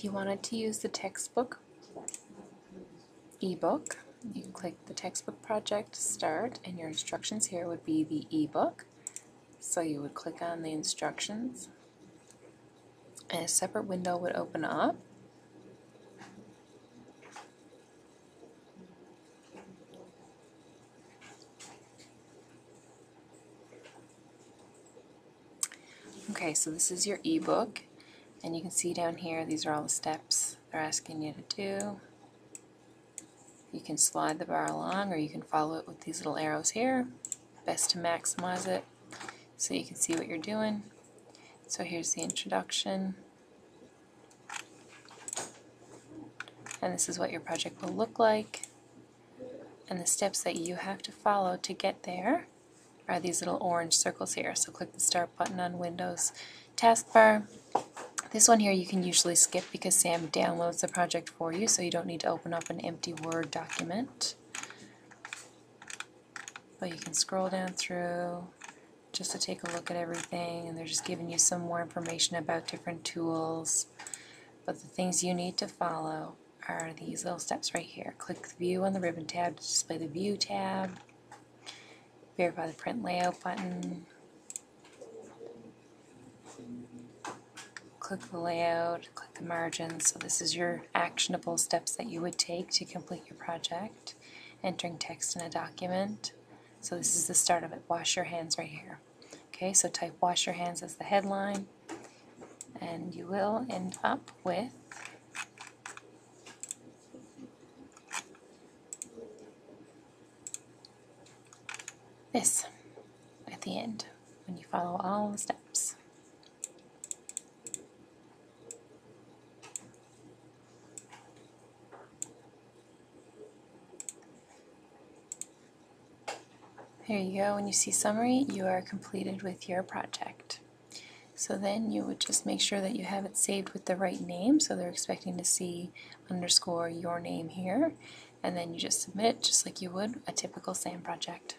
you wanted to use the textbook ebook, you can click the textbook project start, and your instructions here would be the ebook. So you would click on the instructions and a separate window would open up. Okay, so this is your ebook, and you can see down here these are all the steps they're asking you to do. You can slide the bar along or you can follow it with these little arrows here. Best to maximize it so you can see what you're doing. So here's the introduction, and this is what your project will look like, and the steps that you have to follow to get there are these little orange circles here. So click the start button on Windows taskbar. This one here you can usually skip because Sam downloads the project for you, so you don't need to open up an empty Word document. But you can scroll down through just to take a look at everything, and they're just giving you some more information about different tools. But the things you need to follow are these little steps right here. Click the View on the ribbon tab to display the View tab. Verify the Print Layout button. Click the layout, click the margins. So this is your actionable steps that you would take to complete your project. Entering text in a document. So this is the start of it. Wash your hands right here. Okay, so type wash your hands as the headline, and you will end up with this at the end when you follow all the steps. There you go. When you see summary, you are completed with your project. So then you would just make sure that you have it saved with the right name, so they're expecting to see _ your name here, and then you just submit it just like you would a typical SAM project.